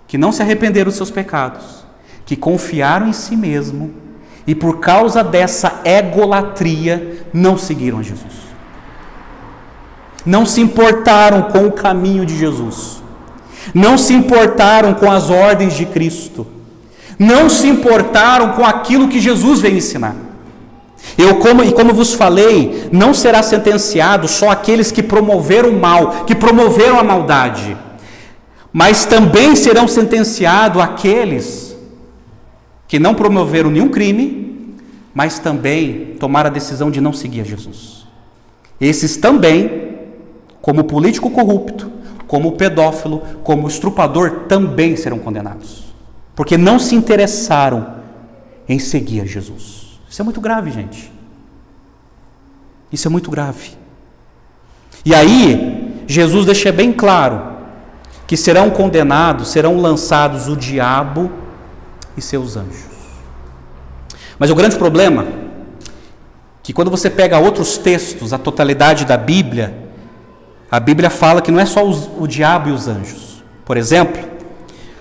que não se arrependeram dos seus pecados, que confiaram em si mesmo e por causa dessa egolatria não seguiram a Jesus. Não se importaram com o caminho de Jesus. Não se importaram com as ordens de Cristo. Não se importaram com aquilo que Jesus veio ensinar. Como vos falei, não será sentenciado só aqueles que promoveram o mal, que promoveram a maldade, mas também serão sentenciados aqueles que não promoveram nenhum crime, mas também tomaram a decisão de não seguir a Jesus. Esses também, como político corrupto, como pedófilo, como estrupador, também serão condenados, porque não se interessaram em seguir a Jesus. Isso é muito grave, gente. Isso é muito grave. E aí, Jesus deixa bem claro que serão condenados, serão lançados o diabo e seus anjos. Mas o grande problema é que quando você pega outros textos, a totalidade da Bíblia, a Bíblia fala que não é só o diabo e os anjos. Por exemplo,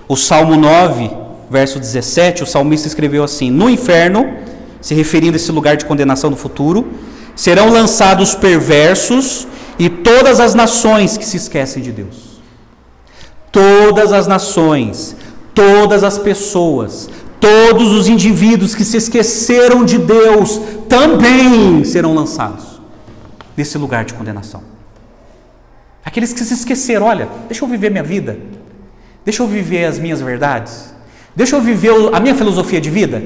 o Salmo 9, verso 17, o salmista escreveu assim: no inferno, se referindo a esse lugar de condenação no futuro, serão lançados os perversos e todas as nações que se esquecem de Deus. Todas as nações, todas as pessoas, todos os indivíduos que se esqueceram de Deus também serão lançados nesse lugar de condenação. Aqueles que se esqueceram, olha, deixa eu viver minha vida, deixa eu viver as minhas verdades, deixa eu viver a minha filosofia de vida.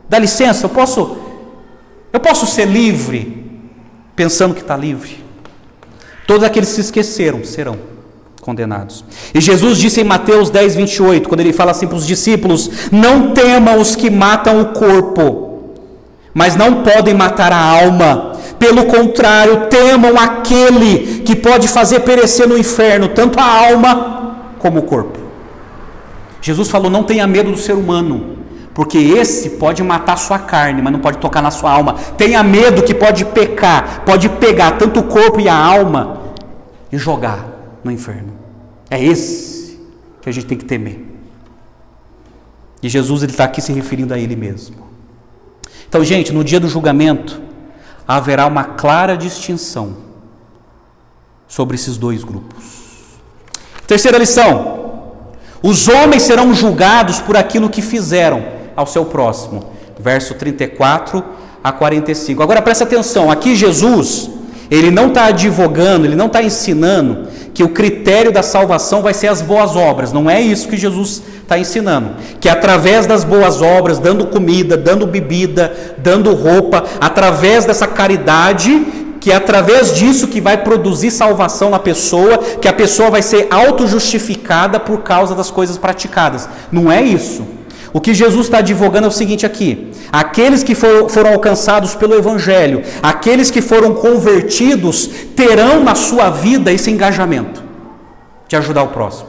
Dá licença, eu posso ser livre, pensando que está livre. Todos aqueles que se esqueceram serão condenados. E Jesus disse em Mateus 10, 28, quando ele fala assim para os discípulos: não temam os que matam o corpo, mas não podem matar a alma. Pelo contrário, temam aquele que pode fazer perecer no inferno tanto a alma como o corpo. Jesus falou: não tenha medo do ser humano, porque esse pode matar sua carne, mas não pode tocar na sua alma. Tenha medo que pode pecar, pode pegar tanto o corpo e a alma e jogar no inferno. É esse que a gente tem que temer. E Jesus está aqui se referindo a ele mesmo. Então, gente, no dia do julgamento haverá uma clara distinção sobre esses dois grupos. Terceira lição: os homens serão julgados por aquilo que fizeram ao seu próximo. Verso 34 a 45. Agora presta atenção, aqui Jesus, ele não está advogando, ele não está ensinando que o critério da salvação vai ser as boas obras. Não é isso que Jesus está ensinando. Que através das boas obras, dando comida, dando bebida, dando roupa, através dessa caridade, que é através disso que vai produzir salvação na pessoa, que a pessoa vai ser autojustificada por causa das coisas praticadas. Não é isso. O que Jesus está advogando é o seguinte aqui: aqueles que foram alcançados pelo Evangelho, aqueles que foram convertidos, terão na sua vida esse engajamento de ajudar o próximo.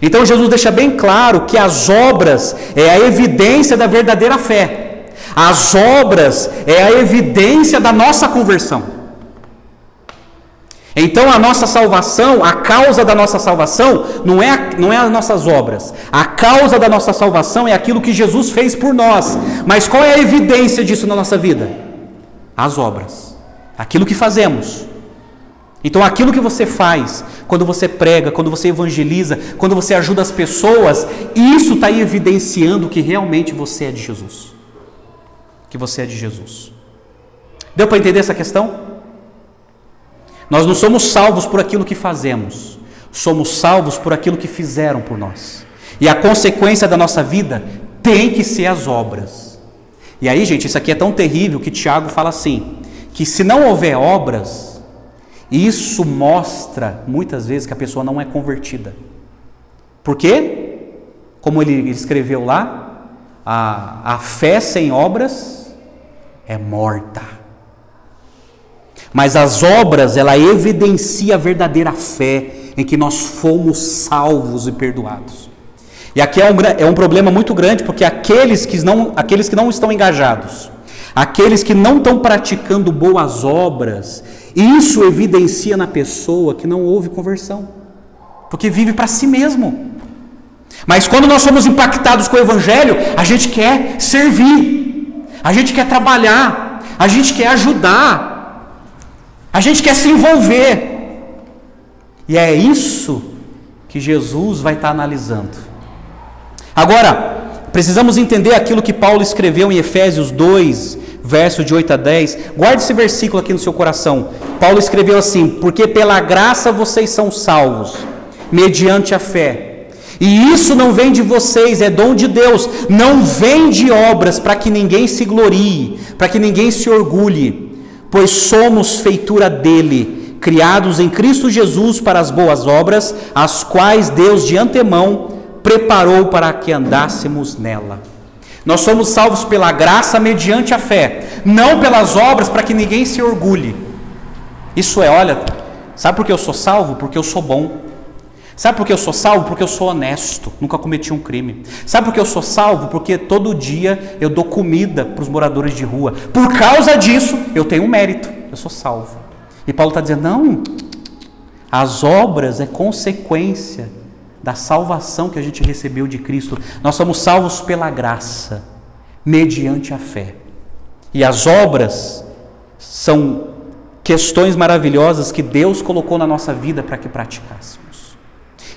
Então Jesus deixa bem claro que as obras é a evidência da verdadeira fé. As obras é a evidência da nossa conversão. Então a nossa salvação, a causa da nossa salvação não é as nossas obras. A causa da nossa salvação é aquilo que Jesus fez por nós. Mas qual é a evidência disso na nossa vida? As obras. Aquilo que fazemos. Então aquilo que você faz, quando você prega, quando você evangeliza, quando você ajuda as pessoas, isso está evidenciando que realmente você é de Jesus. Que você é de Jesus. Deu para entender essa questão? Nós não somos salvos por aquilo que fazemos, somos salvos por aquilo que fizeram por nós. E a consequência da nossa vida tem que ser as obras. E aí, gente, isso aqui é tão terrível que Tiago fala assim, que se não houver obras, isso mostra muitas vezes que a pessoa não é convertida. Por quê? Como ele escreveu lá, a fé sem obras é morta. Mas as obras, ela evidencia a verdadeira fé em que nós fomos salvos e perdoados. E aqui é um problema muito grande, porque aqueles que não estão engajados, aqueles que não estão praticando boas obras, isso evidencia na pessoa que não houve conversão, porque vive para si mesmo. Mas quando nós somos impactados com o Evangelho, a gente quer servir, a gente quer trabalhar, a gente quer ajudar, a gente quer se envolver. E é isso que Jesus vai estar analisando. Agora, precisamos entender aquilo que Paulo escreveu em Efésios 2, verso de 8 a 10. Guarde esse versículo aqui no seu coração. Paulo escreveu assim: porque pela graça vocês são salvos, mediante a fé. E isso não vem de vocês, é dom de Deus. Não vem de obras, para que ninguém se glorie, para que ninguém se orgulhe. Pois somos feitura dele, criados em Cristo Jesus para as boas obras, as quais Deus de antemão preparou para que andássemos nela. Nós somos salvos pela graça mediante a fé, não pelas obras, para que ninguém se orgulhe. Isso é, olha, sabe por que eu sou salvo? Porque eu sou bom. Sabe por que eu sou salvo? Porque eu sou honesto, nunca cometi um crime. Sabe por que eu sou salvo? Porque todo dia eu dou comida para os moradores de rua. Por causa disso, eu tenho um mérito, eu sou salvo. E Paulo está dizendo, não, as obras é consequência da salvação que a gente recebeu de Cristo. Nós somos salvos pela graça, mediante a fé. E as obras são questões maravilhosas que Deus colocou na nossa vida para que praticássemos.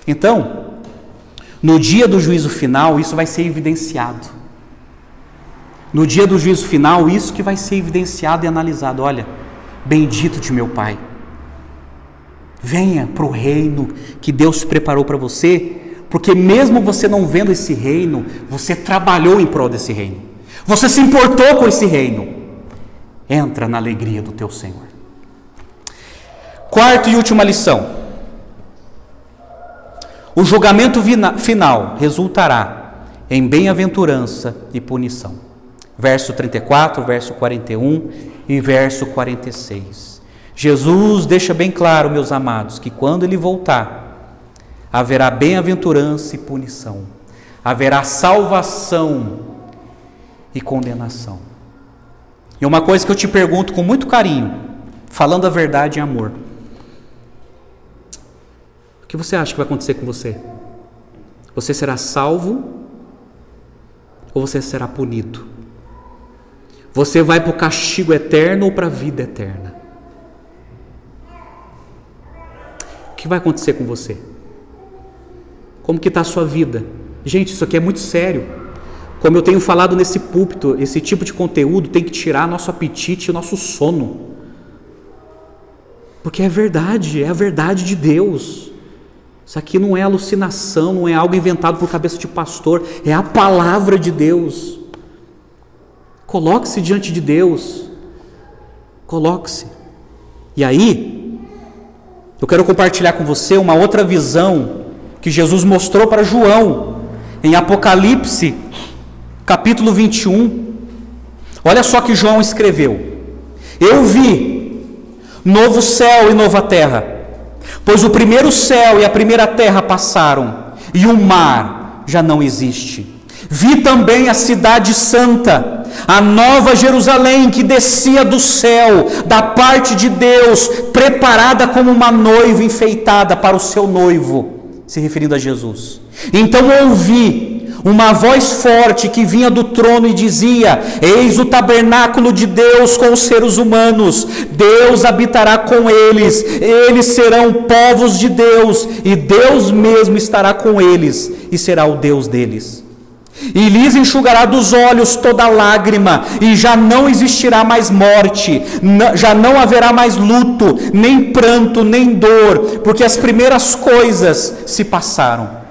Então, no dia do juízo final, isso vai ser evidenciado. No dia do juízo final, isso que vai ser evidenciado e analisado. Olha, bendito de meu Pai, venha para o reino que Deus preparou para você, porque mesmo você não vendo esse reino, você trabalhou em prol desse reino. Você se importou com esse reino. Entra na alegria do teu Senhor. Quarta e última lição. O julgamento final resultará em bem-aventurança e punição. Verso 34, verso 41 e verso 46. Jesus deixa bem claro, meus amados, que quando Ele voltar, haverá bem-aventurança e punição. Haverá salvação e condenação. E uma coisa que eu te pergunto com muito carinho, falando a verdade em amor. O que você acha que vai acontecer com você? Você será salvo ou você será punido? Você vai para o castigo eterno ou para a vida eterna? O que vai acontecer com você? Como que está a sua vida? Gente, isso aqui é muito sério. Como eu tenho falado nesse púlpito, esse tipo de conteúdo tem que tirar nosso apetite e nosso sono. Porque é a verdade de Deus. Isso aqui não é alucinação, não é algo inventado por cabeça de pastor, é a palavra de Deus. Coloque-se diante de Deus. Coloque-se. E aí, eu quero compartilhar com você uma outra visão que Jesus mostrou para João, em Apocalipse, capítulo 21. Olha só que João escreveu: eu vi novo céu e nova terra, pois o primeiro céu e a primeira terra passaram, e o mar já não existe. Vi também a cidade santa, a nova Jerusalém, que descia do céu, da parte de Deus, preparada como uma noiva enfeitada para o seu noivo, se referindo a Jesus. Então ouvi uma voz forte que vinha do trono e dizia: eis o tabernáculo de Deus com os seres humanos, Deus habitará com eles, eles serão povos de Deus, e Deus mesmo estará com eles, e será o Deus deles. E lhes enxugará dos olhos toda lágrima, e já não existirá mais morte, já não haverá mais luto, nem pranto, nem dor, porque as primeiras coisas se passaram.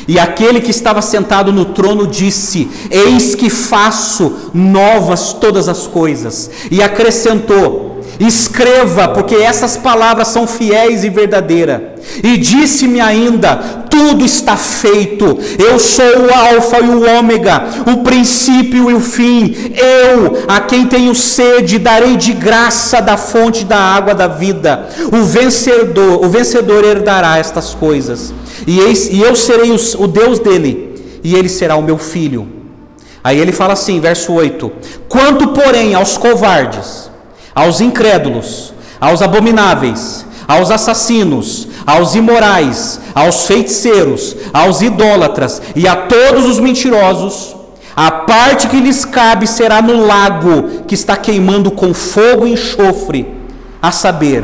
E aquele que estava sentado no trono disse: eis que faço novas todas as coisas. E acrescentou: escreva, porque essas palavras são fiéis e verdadeiras. E disse-me ainda: tudo está feito. Eu sou o Alfa e o Ômega, o princípio e o fim. Eu, a quem tenho sede, darei de graça da fonte da água da vida. O vencedor herdará estas coisas. E eu serei o Deus dele, e ele será o meu filho. Aí ele fala assim, verso 8: quanto, porém, aos covardes, aos incrédulos, aos abomináveis, aos assassinos, aos imorais, aos feiticeiros, aos idólatras e a todos os mentirosos, a parte que lhes cabe será no lago que está queimando com fogo e enxofre, a saber,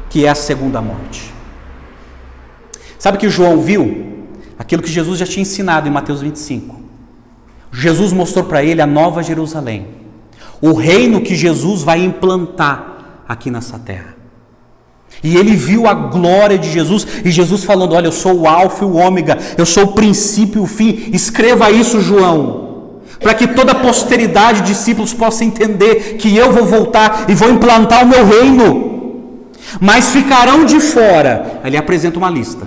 que é a segunda morte. Sabe que João viu? Aquilo que Jesus já tinha ensinado em Mateus 25. Jesus mostrou para ele a nova Jerusalém, O reino que Jesus vai implantar aqui nessa terra. E ele viu a glória de Jesus, e Jesus falando: olha, eu sou o alfa e o ômega, eu sou o princípio e o fim. Escreva isso, João, para que toda a posteridade de discípulos possa entender que eu vou voltar e vou implantar o meu reino. Mas ficarão de fora. Ele apresenta uma lista: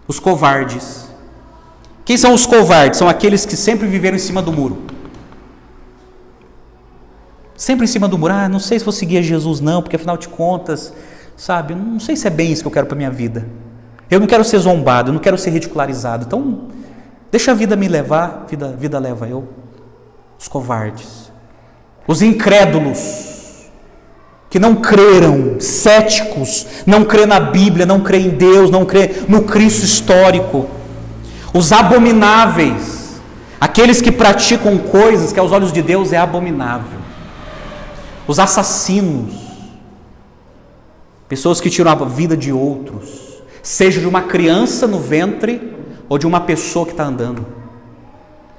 os covardes. Quem são os covardes? São aqueles que sempre viveram em cima do muro. Sempre em cima do muro. Não sei se vou seguir a Jesus não, porque afinal de contas, sabe, não sei se é bem isso que eu quero para a minha vida. Eu não quero ser zombado, eu não quero ser ridicularizado. Então, deixa a vida me levar, a vida leva eu. Os covardes. Os incrédulos, que não creram, céticos, não crê na Bíblia, não crê em Deus, não crê no Cristo histórico. Os abomináveis, aqueles que praticam coisas que aos olhos de Deus é abominável. Os assassinos, pessoas que tiram a vida de outros, seja de uma criança no ventre ou de uma pessoa que está andando.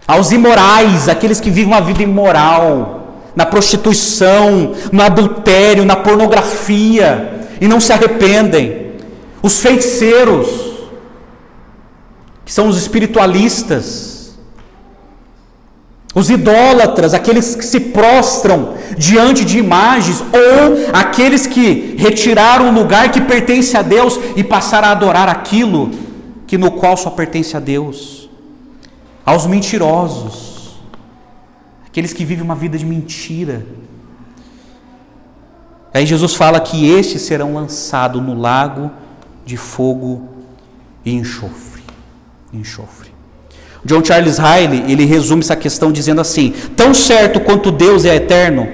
Aos imorais, aqueles que vivem uma vida imoral, na prostituição, no adultério, na pornografia e não se arrependem. Os feiticeiros, que são os espiritualistas. Os idólatras, aqueles que se prostram diante de imagens, ou aqueles que retiraram o lugar que pertence a Deus e passaram a adorar aquilo que no qual só pertence a Deus. Aos mentirosos, aqueles que vivem uma vida de mentira. Aí Jesus fala que estes serão lançados no lago de fogo e enxofre. John Charles Riley, ele resume essa questão dizendo assim: tão certo quanto Deus é eterno,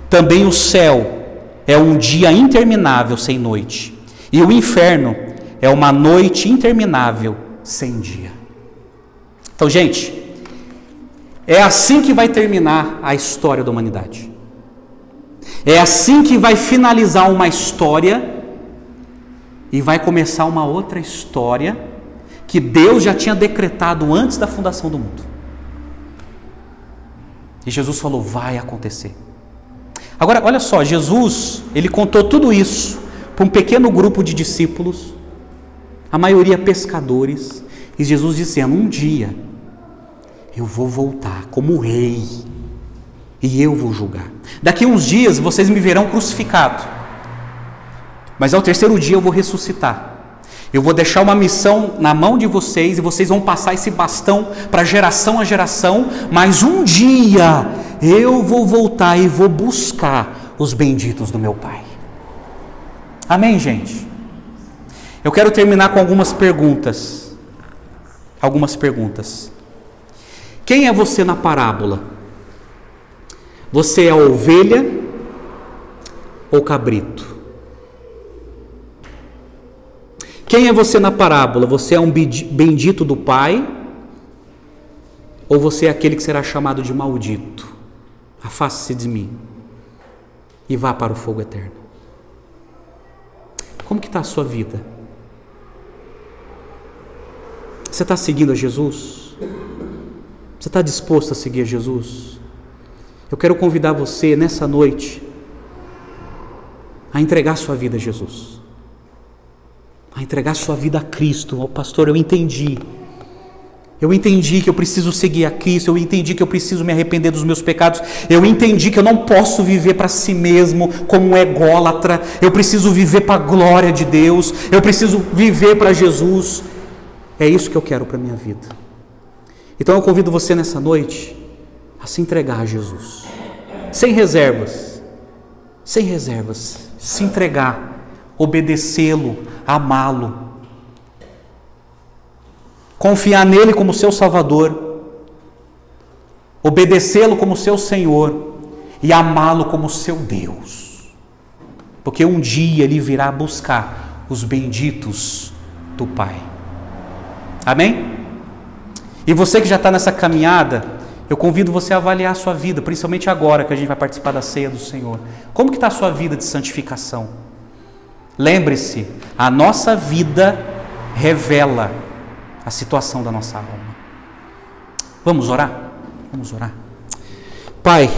também o céu é um dia interminável sem noite, e o inferno é uma noite interminável sem dia. Então, gente, é assim que vai terminar a história da humanidade. É assim que vai finalizar uma história e vai começar uma outra história que Deus já tinha decretado antes da fundação do mundo. E Jesus falou: vai acontecer. Agora, olha só, Jesus, ele contou tudo isso para um pequeno grupo de discípulos, a maioria pescadores, e Jesus dizendo: um dia eu vou voltar como rei e eu vou julgar. Daqui a uns dias vocês me verão crucificado, mas ao terceiro dia eu vou ressuscitar. Eu vou deixar uma missão na mão de vocês e vocês vão passar esse bastão para geração a geração, mas um dia eu vou voltar e vou buscar os benditos do meu Pai. Amém, gente? Eu quero terminar com algumas perguntas. Quem é você na parábola? Você é a ovelha ou cabrito? Quem é você na parábola? Você é um bendito do Pai? Ou você é aquele que será chamado de maldito? Afaste-se de mim e vá para o fogo eterno. Como que está a sua vida? Você está seguindo a Jesus? Você está disposto a seguir a Jesus? Eu quero convidar você nessa noite a entregar sua vida a Jesus. A entregar sua vida a Cristo. Pastor, eu entendi que eu preciso seguir a Cristo, eu entendi que eu preciso me arrepender dos meus pecados, eu entendi que eu não posso viver para si mesmo como um ególatra, eu preciso viver para a glória de Deus, eu preciso viver para Jesus. É isso que eu quero para a minha vida. Então eu convido você nessa noite a se entregar a Jesus, sem reservas, se entregar, obedecê-lo, amá-lo, confiar nele como seu Salvador, obedecê-lo como seu Senhor e amá-lo como seu Deus, porque um dia ele virá buscar os benditos do Pai. Amém? E você que já está nessa caminhada, eu convido você a avaliar a sua vida, principalmente agora que a gente vai participar da ceia do Senhor. Como que está a sua vida de santificação? Lembre-se, a nossa vida revela a situação da nossa alma. Vamos orar? Pai,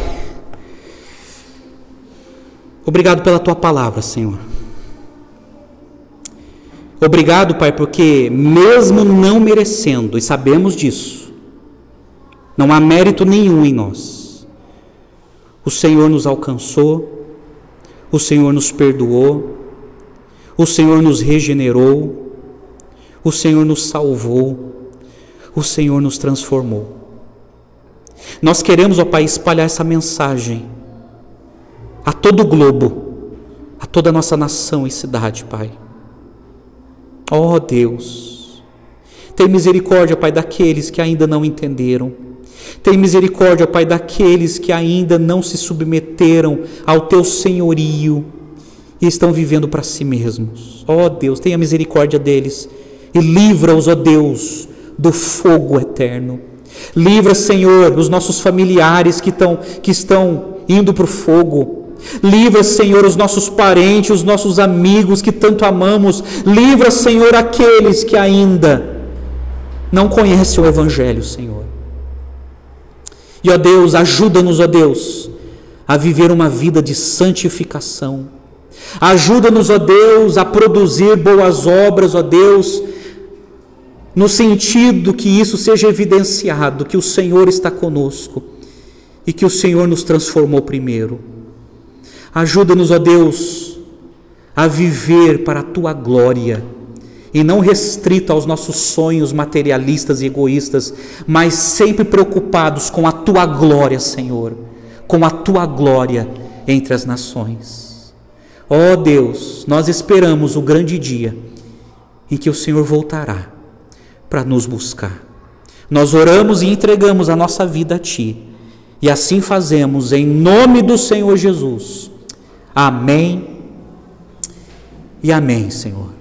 Obrigado pela tua palavra, Senhor. Obrigado, Pai, porque mesmo não merecendo, e sabemos disso, não há mérito nenhum em nós, o Senhor nos alcançou, o Senhor nos perdoou, o Senhor nos regenerou, o Senhor nos salvou, o Senhor nos transformou. Nós queremos, ó Pai, espalhar essa mensagem a todo o globo, a toda a nossa nação e cidade, Pai. Ó Deus, tem misericórdia, Pai, daqueles que ainda não entenderam. Tem misericórdia, Pai, daqueles que ainda não se submeteram ao Teu senhorio e estão vivendo para si mesmos. Ó Deus, tenha misericórdia deles e livra-os, ó Deus, do fogo eterno. Livra, Senhor, os nossos familiares que estão indo para o fogo. Livra, Senhor, os nossos parentes, os nossos amigos que tanto amamos. Livra, Senhor, aqueles que ainda não conhecem o Evangelho, Senhor. E, ó Deus, ajuda-nos, ó Deus, a viver uma vida de santificação. Ajuda-nos, ó Deus, a produzir boas obras, ó Deus, no sentido que isso seja evidenciado, que o Senhor está conosco e que o Senhor nos transformou primeiro. Ajuda-nos, ó Deus, a viver para a Tua glória e não restrito aos nossos sonhos materialistas e egoístas, mas sempre preocupados com a Tua glória, Senhor, com a Tua glória entre as nações. Ó Deus, nós esperamos o grande dia em que o Senhor voltará para nos buscar. Nós oramos e entregamos a nossa vida a Ti, e assim fazemos em nome do Senhor Jesus. Amém e amém, Senhor.